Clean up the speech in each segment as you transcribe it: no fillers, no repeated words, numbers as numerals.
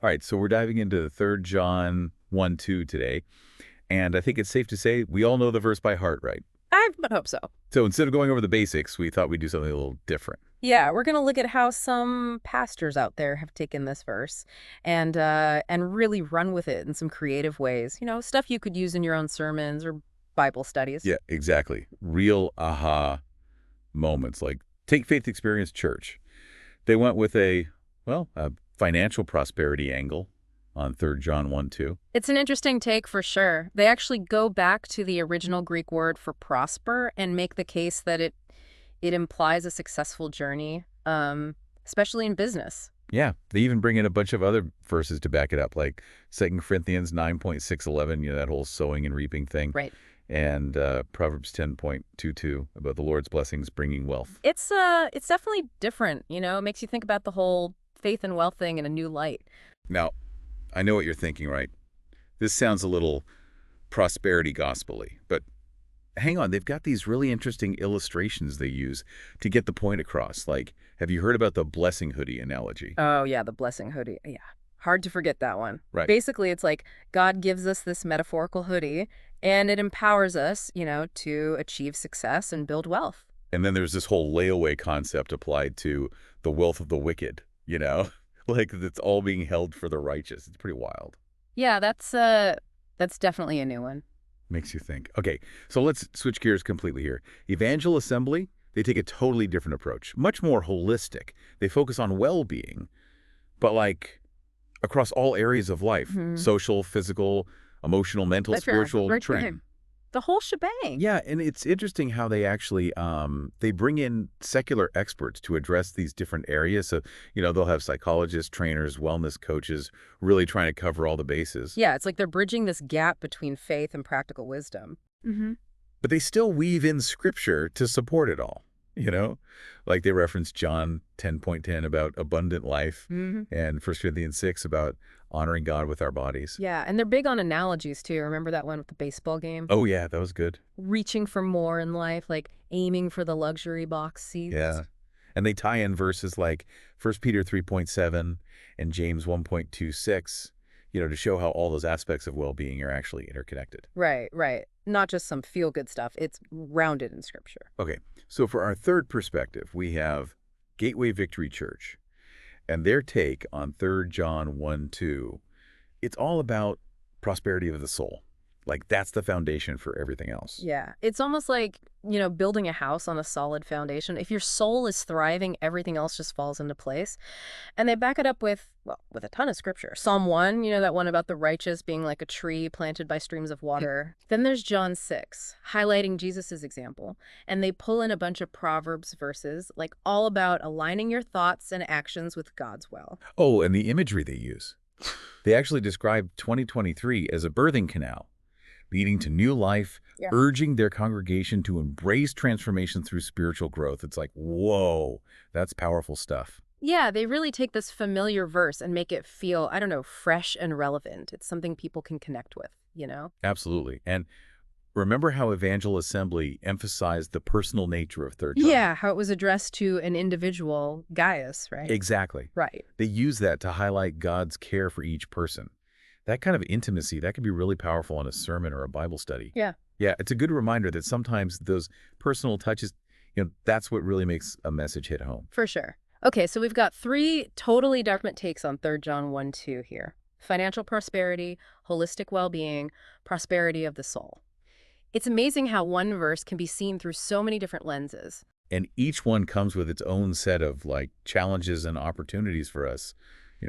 All right, so we're diving into 3 John 1:2 today, and I think it's safe to say we all know the verse by heart, right? I would hope so. So instead of going over the basics, we thought we'd do something a little different. Yeah, we're gonna look at how some pastors out there have taken this verse and really run with it in some creative ways. You know, stuff you could use in your own sermons or Bible studies. Yeah, exactly. Real aha moments, like take Faith Experience Church. They went with a financial prosperity angle on 3 John 1:2. It's an interesting take for sure. They actually go back to the original Greek word for prosper and make the case that it implies a successful journey, especially in business. Yeah, they even bring in a bunch of other verses to back it up, like 2 Corinthians 9:611, that whole sowing and reaping thing. Right. And Proverbs 10:22 about the Lord's blessings bringing wealth. It's definitely different, you know? It makes you think about the whole faith and wealth thing in a new light. Now, I know what you're thinking, right? This sounds a little prosperity gospel-y, but hang on, they've got these really interesting illustrations they use to get the point across. Like, have you heard about the blessing hoodie analogy? Oh, yeah, the blessing hoodie. Yeah. Hard to forget that one. Right. Basically, it's like God gives us this metaphorical hoodie and it empowers us, you know, to achieve success and build wealth. And then there's this whole layaway concept applied to the wealth of the wicked, like it's all being held for the righteous. It's pretty wild. Yeah, that's definitely a new one. Makes you think. Okay, so let's switch gears completely here. Evangel Assembly, they take a totally different approach, much more holistic. They focus on well-being, but like across all areas of life, social, physical, emotional, mental, That's fair. spiritual, Right. training. The whole shebang. Yeah, and it's interesting how they actually they bring in secular experts to address these different areas. So, they'll have psychologists, trainers, wellness coaches really trying to cover all the bases. Yeah, it's like they're bridging this gap between faith and practical wisdom. But they still weave in scripture to support it all, you know? Like they reference John 10:10 about abundant life and 1 Corinthians 6 about honoring God with our bodies. Yeah, and they're big on analogies too. Remember that one with the baseball game? Oh, yeah, that was good. Reaching for more in life, like aiming for the luxury box seats. Yeah. And they tie in verses like 1 Peter 3:7 and James 1:26, to show how all those aspects of well-being are actually interconnected. Right, right. Not just some feel-good stuff. It's rounded in Scripture. Okay, so for our third perspective, we have Gateway Victory Church and their take on 3 John 1:2. It's all about prosperity of the soul. Like that's the foundation for everything else. Yeah, it's almost like, you know, building a house on a solid foundation. If your soul is thriving, everything else just falls into place. And they back it up with, well, with a ton of scripture. Psalm 1, you know, that one about the righteous being like a tree planted by streams of water. Then there's John 6, highlighting Jesus's example. And they pull in a bunch of Proverbs verses, like all about aligning your thoughts and actions with God's will. Oh, and the imagery they use. They actually describe 2023 as a birthing canal, leading to new life, Yeah. urging their congregation to embrace transformation through spiritual growth. It's like, whoa, that's powerful stuff. Yeah, they really take this familiar verse and make it feel, I don't know, fresh and relevant. It's something people can connect with, you know? Absolutely. And remember how Evangel Assembly emphasized the personal nature of Third John? Yeah, how it was addressed to an individual, Gaius, right? Exactly. Right. They use that to highlight God's care for each person. That kind of intimacy, that can be really powerful in a sermon or a Bible study. Yeah. Yeah, it's a good reminder that sometimes those personal touches, that's what really makes a message hit home. For sure. Okay, so we've got three totally different takes on 3 John 1:2 here. Financial prosperity, holistic well-being, prosperity of the soul. It's amazing how one verse can be seen through so many different lenses. And each one comes with its own set of challenges and opportunities for us,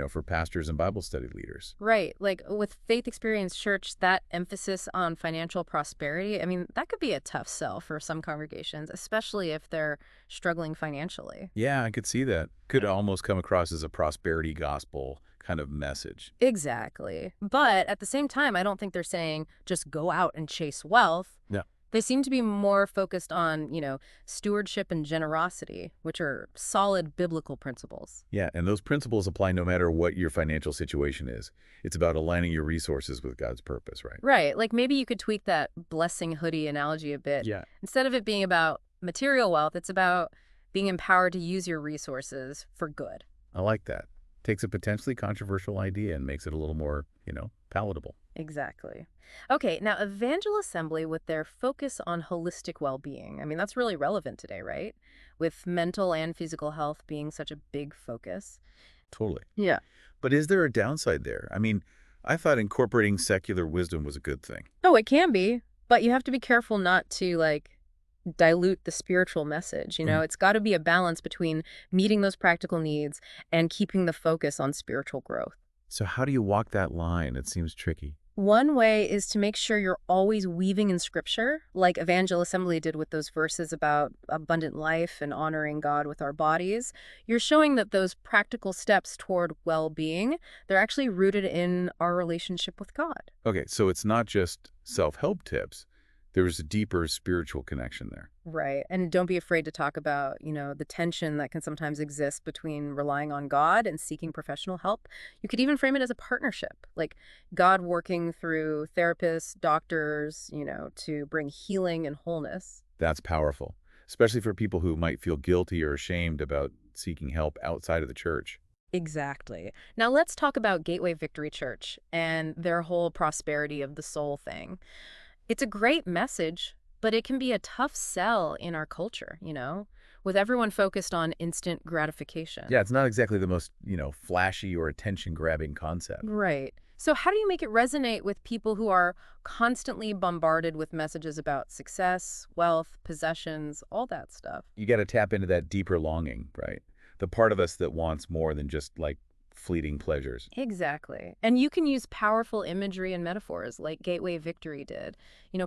for pastors and Bible study leaders. Right. Like with Faith Experience Church, that emphasis on financial prosperity, I mean, that could be a tough sell for some congregations, especially if they're struggling financially. Yeah, I could see that. Could almost come across as a prosperity gospel kind of message. Exactly. But at the same time, I don't think they're saying just go out and chase wealth. Yeah. They seem to be more focused on, you know, stewardship and generosity, which are solid biblical principles. Yeah, and those principles apply no matter what your financial situation is. It's about aligning your resources with God's purpose, right? Right. Like maybe you could tweak that blessing hoodie analogy a bit. Yeah. Instead of it being about material wealth, it's about being empowered to use your resources for good. I like that. Takes a potentially controversial idea and makes it a little more, palatable. Exactly. Okay, now Evangel Assembly with their focus on holistic well-being. I mean, that's really relevant today, right? With mental and physical health being such a big focus. Totally. Yeah. But is there a downside there? I mean, I thought incorporating secular wisdom was a good thing. Oh, it can be, but you have to be careful not to dilute the spiritual message. Mm. It's got to be a balance between meeting those practical needs and keeping the focus on spiritual growth. So how do you walk that line? It seems tricky. One way is to make sure you're always weaving in scripture, like Evangel Assembly did with those verses about abundant life and honoring God with our bodies. You're showing that those practical steps toward well-being, they're actually rooted in our relationship with God. Okay, so it's not just self-help tips. There's a deeper spiritual connection there. Right. And don't be afraid to talk about, the tension that can sometimes exist between relying on God and seeking professional help. You could even frame it as a partnership, like God working through therapists, doctors, to bring healing and wholeness. That's powerful, especially for people who might feel guilty or ashamed about seeking help outside of the church. Exactly. Now let's talk about Gateway Victory Church and their whole prosperity of the soul thing. It's a great message, but it can be a tough sell in our culture, with everyone focused on instant gratification. Yeah, it's not exactly the most, flashy or attention-grabbing concept. Right. So how do you make it resonate with people who are constantly bombarded with messages about success, wealth, possessions, all that stuff? You got to tap into that deeper longing, right? The part of us that wants more than just, like, fleeting pleasures. Exactly. And you can use powerful imagery and metaphors like Gateway Victory did.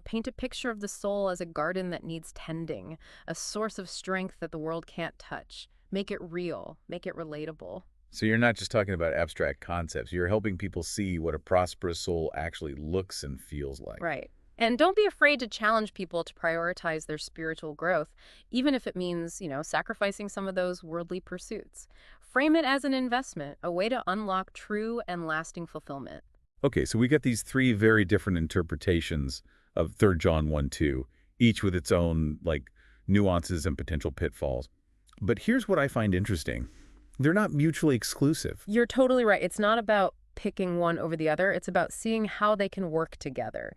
Paint a picture of the soul as a garden that needs tending, a source of strength that the world can't touch. Make it real, make it relatable. So you're not just talking about abstract concepts. You're helping people see what a prosperous soul actually looks and feels like. Right. And don't be afraid to challenge people to prioritize their spiritual growth, even if it means, sacrificing some of those worldly pursuits. Frame it as an investment, a way to unlock true and lasting fulfillment. Okay, so we got these three very different interpretations of 3 John 1:2, each with its own, like, nuances and potential pitfalls. But here's what I find interesting. They're not mutually exclusive. You're totally right. It's not about picking one over the other. It's about seeing how they can work together,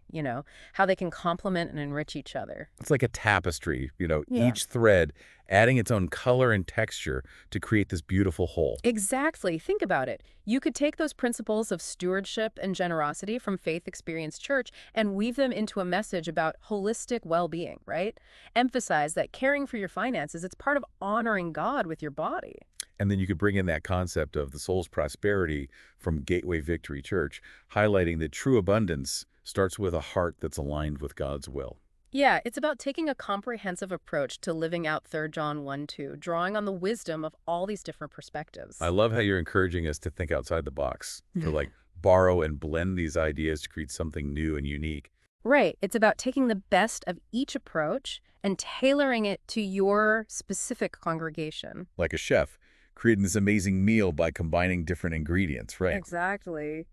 how they can complement and enrich each other. It's like a tapestry, Yeah. each thread adding its own color and texture to create this beautiful whole. Exactly. Think about it. You could take those principles of stewardship and generosity from Faith Experience Church and weave them into a message about holistic well-being, right? Emphasize that caring for your finances, it's part of honoring God with your body. And then you could bring in that concept of the soul's prosperity from Gateway Victory Church, highlighting that true abundance starts with a heart that's aligned with God's will. Yeah, it's about taking a comprehensive approach to living out 3 John 1:2, drawing on the wisdom of all these different perspectives. I love how you're encouraging us to think outside the box, to like borrow and blend these ideas to create something new and unique. Right. It's about taking the best of each approach and tailoring it to your specific congregation. Like a chef, creating this amazing meal by combining different ingredients, right? Exactly.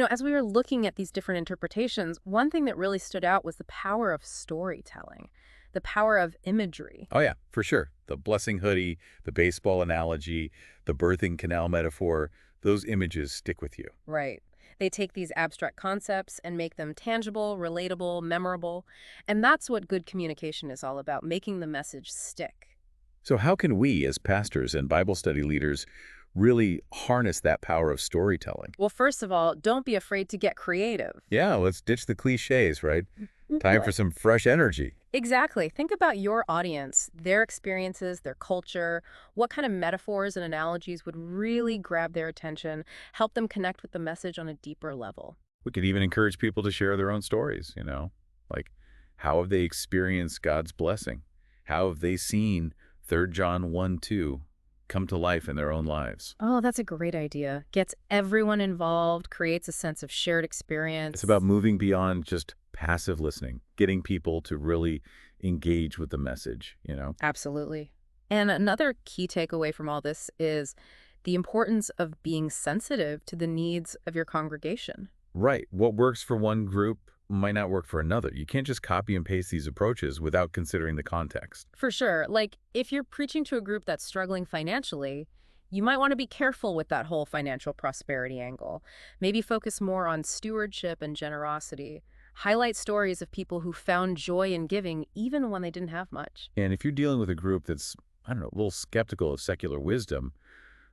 As we were looking at these different interpretations, one thing that really stood out was the power of storytelling, the power of imagery. Oh yeah, for sure. The blessing hoodie, the baseball analogy, the birthing canal metaphor, those images stick with you. Right. They take these abstract concepts and make them tangible, relatable, memorable. And that's what good communication is all about, making the message stick. So how can we, as pastors and Bible study leaders, really harness that power of storytelling? Well, first of all, don't be afraid to get creative. Yeah, let's ditch the cliches, right? Time for some fresh energy. Exactly. Think about your audience, their experiences, their culture. What kind of metaphors and analogies would really grab their attention, help them connect with the message on a deeper level? We could even encourage people to share their own stories, like how have they experienced God's blessing? How have they seen 3 John 1:2 come to life in their own lives? Oh, that's a great idea. Gets everyone involved, creates a sense of shared experience. It's about moving beyond just passive listening, getting people to really engage with the message. Absolutely. And another key takeaway from all this is the importance of being sensitive to the needs of your congregation. Right. What works for one group might not work for another. You can't just copy and paste these approaches without considering the context. For sure. Like, if you're preaching to a group that's struggling financially, You might want to be careful with that whole financial prosperity angle. Maybe focus more on stewardship and generosity. Highlight stories of people who found joy in giving even when they didn't have much. And if you're dealing with a group that's, I don't know, a little skeptical of secular wisdom,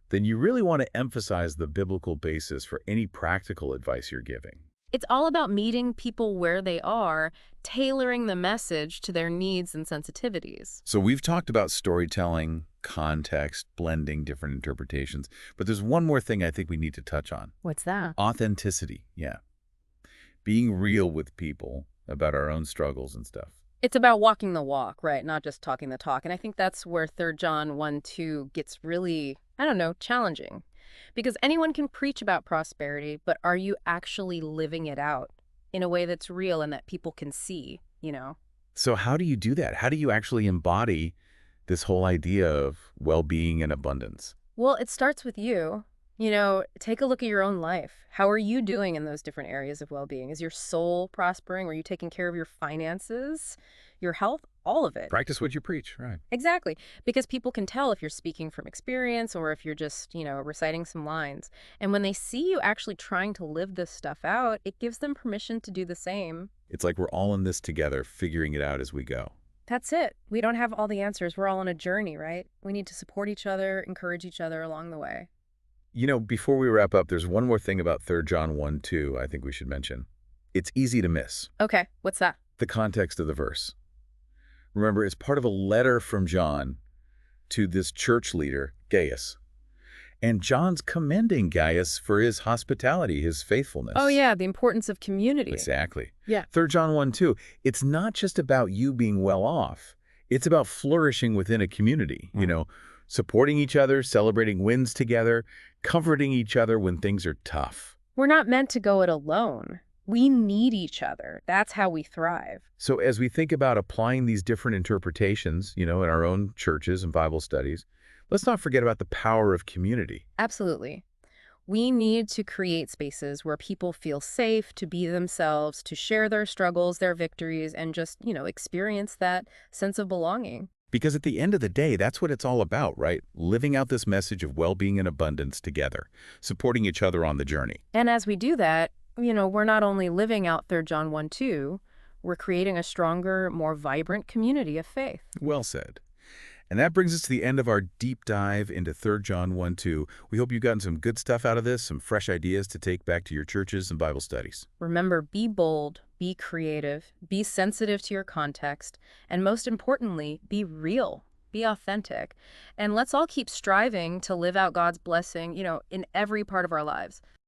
then you really want to emphasize the biblical basis for any practical advice you're giving. It's all about meeting people where they are, tailoring the message to their needs and sensitivities. So we've talked about storytelling, context, blending different interpretations, but there's one more thing I think we need to touch on. What's that? Authenticity, yeah. Being real with people about our own struggles and stuff. It's about walking the walk, right? Not just talking the talk. And I think that's where 3 John 1:2 gets really, I don't know, challenging. Because anyone can preach about prosperity, but are you actually living it out in a way that's real and that people can see? So how do you do that? How do you actually embody this whole idea of well-being and abundance? Well, it starts with you. Take a look at your own life. How are you doing in those different areas of well-being? Is your soul prospering? Are you taking care of your finances, your health, all of it? Practice what you preach, right? Exactly. Because people can tell if you're speaking from experience or if you're just reciting some lines. And when they see you actually trying to live this stuff out, it gives them permission to do the same. It's like we're all in this together, figuring it out as we go. That's it. We don't have all the answers. We're all on a journey, right? We need to support each other, encourage each other along the way. Before we wrap up, there's one more thing about 3 John 1:2 I think we should mention. It's easy to miss. Okay, what's that? The context of the verse. Remember, it's part of a letter from John to this church leader, Gaius. And John's commending Gaius for his hospitality, his faithfulness. Oh, yeah, the importance of community. Exactly. Yeah. 3 John 1:2. It's not just about you being well off. It's about flourishing within a community, supporting each other, celebrating wins together, comforting each other when things are tough. We're not meant to go it alone. We need each other. That's how we thrive. So as we think about applying these different interpretations, in our own churches and Bible studies, let's not forget about the power of community. Absolutely. We need to create spaces where people feel safe to be themselves, to share their struggles, their victories, and just experience that sense of belonging. Because at the end of the day, that's what it's all about, right? Living out this message of well-being and abundance together, supporting each other on the journey. And as we do that, we're not only living out 3 John 1:2, we're creating a stronger, more vibrant community of faith. Well said. And that brings us to the end of our deep dive into 3 John 1:2. We hope you've gotten some good stuff out of this, some fresh ideas to take back to your churches and Bible studies. Remember, be bold, be creative, be sensitive to your context, and most importantly, be real, be authentic. And let's all keep striving to live out God's blessing, in every part of our lives.